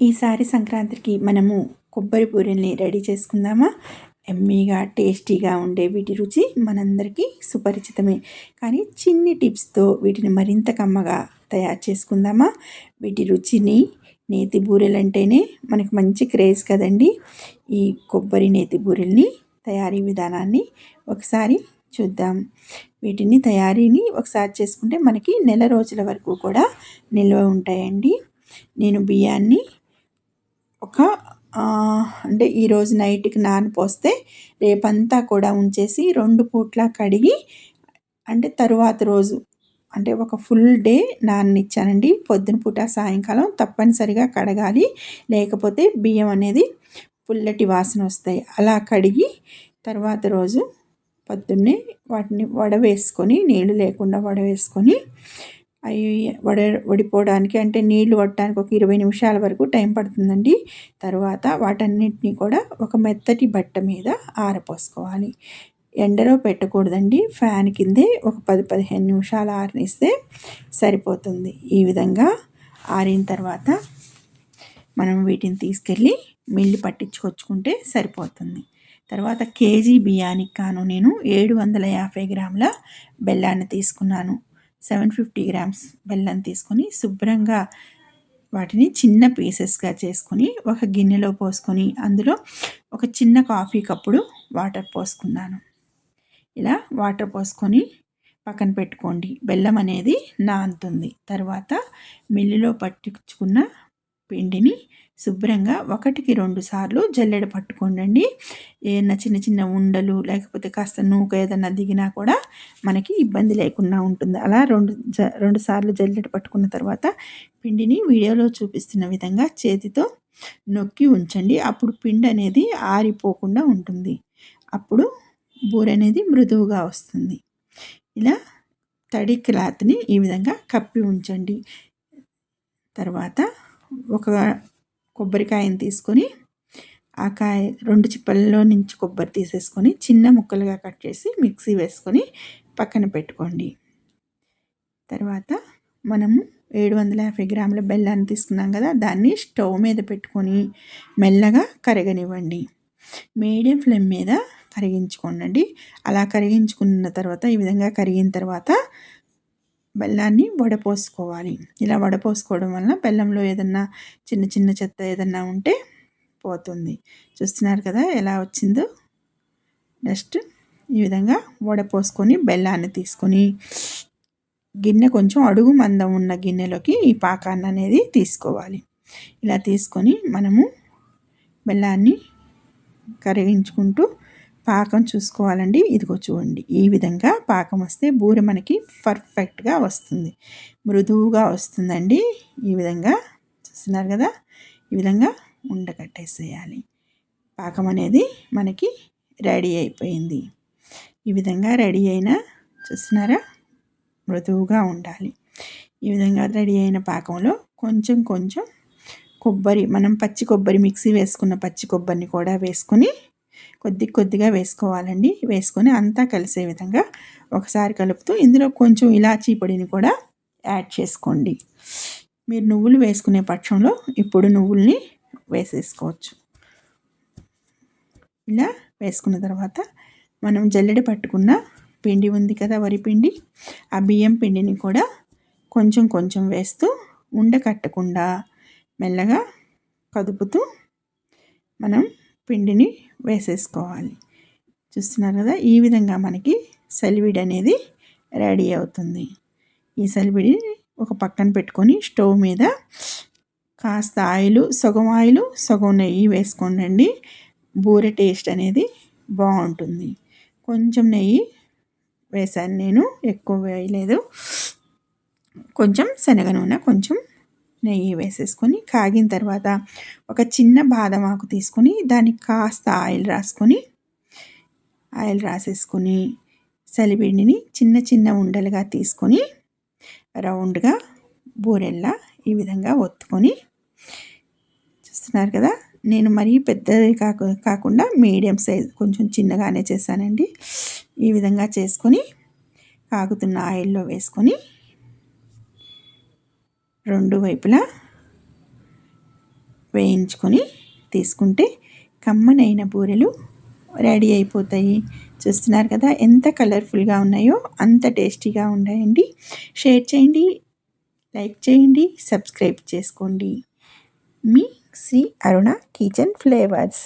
ఈసారి సంక్రాంతికి మనము కొబ్బరి బూరెల్ని రెడీ చేసుకుందామా? ఎమ్మీగా టేస్టీగా ఉండే వీటి రుచి మనందరికీ సుపరిచితమే. కానీ చిన్ని టిప్స్తో వీటిని మరింత కమ్మగా తయారు చేసుకుందామా? వీటి రుచిని నేతి బూరెలంటేనే మనకు మంచి క్రేజ్ కదండి. ఈ కొబ్బరి నేతి బూరెల్ని తయారీ విధానాన్ని ఒకసారి చూద్దాం. వీటిని తయారీని ఒకసారి చేసుకుంటే మనకి నెల రోజుల వరకు కూడా నిల్వ ఉంటాయండి. నేను బియ్యాన్ని ఒక అంటే ఈరోజు నైట్కి నానపోస్తే రేపంతా కూడా ఉంచేసి 2 పూట్ల కడిగి అంటే తరువాత రోజు అంటే ఒక ఫుల్ డే నాననిచ్చానండి. పొద్దున పూట సాయంకాలం తప్పనిసరిగా కడగాలి, లేకపోతే బియ్యం అనేది పుల్లటి వాసన వస్తాయి. అలా కడిగి తర్వాత రోజు పొద్దున్నే వాటిని వడవేసుకొని, నీళ్ళు లేకుండా వడవేసుకొని అవి వడిపోవడానికి అంటే నీళ్లు పట్టడానికి ఒక 20 నిమిషాల వరకు టైం పడుతుందండి. తర్వాత వాటన్నిటిని కూడా ఒక మెత్తటి బట్ట మీద ఆరపోసుకోవాలి. ఎండలో పెట్టకూడదండి, ఫ్యాన్ కిందే ఒక 10-15 నిమిషాలు ఆరనిస్తే సరిపోతుంది. ఈ విధంగా ఆరిన తర్వాత మనం వీటిని తీసుకెళ్ళి మిల్లు పట్టించుకొచ్చుకుంటే సరిపోతుంది. తర్వాత కేజీ బియ్యానికి కాను నేను 750 గ్రాముల బెల్లాన్ని తీసుకున్నాను. 750 గ్రామ్స్ బెల్లం తీసుకొని శుభ్రంగా వాటిని చిన్న పీసెస్గా చేసుకొని ఒక గిన్నెలో పోసుకొని అందులో ఒక చిన్న కాఫీ కప్పుడు వాటర్ పోసుకున్నాను. ఇలా వాటర్ పోసుకొని పక్కన పెట్టుకోండి. బెల్లం అనేది నానుతుంది. తర్వాత మిల్లులో పట్టించుకున్న పిండిని శుభ్రంగా 1-2 సార్లు జల్లెడ పట్టుకోండి. ఏదైనా చిన్న చిన్న ఉండలు లేకపోతే కాస్త నూక ఏదైనా దిగినా కూడా మనకి ఇబ్బంది లేకుండా ఉంటుంది. అలా 2 సార్లు జల్లెడ పట్టుకున్న తర్వాత పిండిని వీడియోలో చూపిస్తున్న విధంగా చేతితో నొక్కి ఉంచండి. అప్పుడు పిండి అనేది ఆరిపోకుండా ఉంటుంది. అప్పుడు బూరె అనేది మృదువుగా వస్తుంది. ఇలా తడి క్లాత్ని ఈ విధంగా కప్పి ఉంచండి. తర్వాత ఒక కొబ్బరికాయని తీసుకొని ఆ కాయ 2 చిప్పల్లో నుంచి కొబ్బరి తీసేసుకొని చిన్న ముక్కలుగా కట్ చేసి మిక్సీ వేసుకొని పక్కన పెట్టుకోండి. తర్వాత మనము 750 గ్రాముల బెల్లాన్ని తీసుకున్నాం కదా, దాన్ని స్టవ్ మీద పెట్టుకొని మెల్లగా కరగనివ్వండి. మీడియం ఫ్లేమ్ మీద కరిగించుకోండి. అలా కరిగించుకున్న తర్వాత ఈ విధంగా కరిగిన తర్వాత బెల్లాన్ని వడపోసుకోవాలి. ఇలా వడపోసుకోవడం వలన బెల్లంలో ఏదన్నా చిన్న చిన్న చెత్త ఏదన్నా ఉంటే పోతుంది. చూస్తున్నారు కదా ఎలా వచ్చిందో. నెక్స్ట్ ఈ విధంగా వడపోసుకొని బెల్లాన్ని తీసుకొని గిన్నె కొంచెం అడుగు మందం ఉన్న గిన్నెలోకి ఈ పాకాన్ని అనేది తీసుకోవాలి. ఇలా తీసుకొని మనము బెల్లాన్ని కరిగించుకుంటూ పాకం చూసుకోవాలండి. ఇదిగో చూడండి, ఈ విధంగా పాకం వస్తే బూరె మనకి పర్ఫెక్ట్గా వస్తుంది, మృదువుగా వస్తుందండి. ఈ విధంగా చూస్తున్నారు కదా, ఈ విధంగా ఉండకట్టేసేయాలి. పాకం అనేది మనకి రెడీ అయిపోయింది. ఈ విధంగా రెడీ అయిన చూస్తున్నారా, మృదువుగా ఉండాలి. ఈ విధంగా రెడీ అయిన పాకంలో కొంచెం కొంచెం కొబ్బరి, మనం పచ్చి కొబ్బరి మిక్సీ వేసుకున్న పచ్చి కొబ్బరిని కూడా వేసుకొని కొద్దిగా వేసుకోవాలండి. వేసుకొని అంతా కలిసే విధంగా ఒకసారి కలుపుతూ ఇందులో కొంచెం ఇలాచీ పొడిని కూడా యాడ్ చేసుకోండి. మీరు నువ్వులు వేసుకునే పక్షంలో ఇప్పుడు నువ్వుల్ని వేసేసుకోవచ్చు. ఇలా వేసుకున్న తర్వాత మనం జల్లెడ పట్టుకున్న పిండి ఉంది కదా, వరి పిండి, ఆ బియ్యం పిండిని కూడా కొంచెం కొంచెం వేస్తూ ఉండకట్టకుండా మెల్లగా కదుపుతూ మనం పిండిని వేసేసుకోవాలి. చూస్తున్నారు కదా, ఈ విధంగా మనకి సలివిడి అనేది రెడీ అవుతుంది. ఈ సలివిడి ఒక పక్కన పెట్టుకొని స్టవ్ మీద కాస్త సగం ఆయిలు సగం నెయ్యి వేసుకోండి. బూరె టేస్ట్ అనేది బాగుంటుంది. కొంచెం నెయ్యి వేసాను నేను, ఎక్కువ వేయలేదు. కొంచెం శనగ నూనె, కొంచెం నెయ్యి వేసేసుకొని కాగిన తర్వాత ఒక చిన్న బాదం ఆకు తీసుకొని దానికి కాస్త ఆయిల్ రాసేసుకొని సలివిడిని చిన్న చిన్న ఉండలుగా తీసుకొని రౌండ్గా బూరెల్లా ఈ విధంగా ఒత్తుకొని, చూస్తున్నారు కదా, నేను మరీ పెద్దది కాకుండా మీడియం సైజ్ కొంచెం చిన్నగానే చేశానండి. ఈ విధంగా చేసుకొని కాగుతున్న ఆయిల్లో వేసుకొని 2 వైపులా వేయించుకొని తీసుకుంటే కమ్మనైన బూరెలు రెడీ అయిపోతాయి. చూస్తున్నారు కదా ఎంత కలర్ఫుల్గా ఉన్నాయో, అంత టేస్టీగా ఉన్నాయండి. షేర్ చేయండి, లైక్ చేయండి, సబ్స్క్రైబ్ చేసుకోండి. మీ శ్రీ అరుణ కిచెన్ ఫ్లేవర్స్.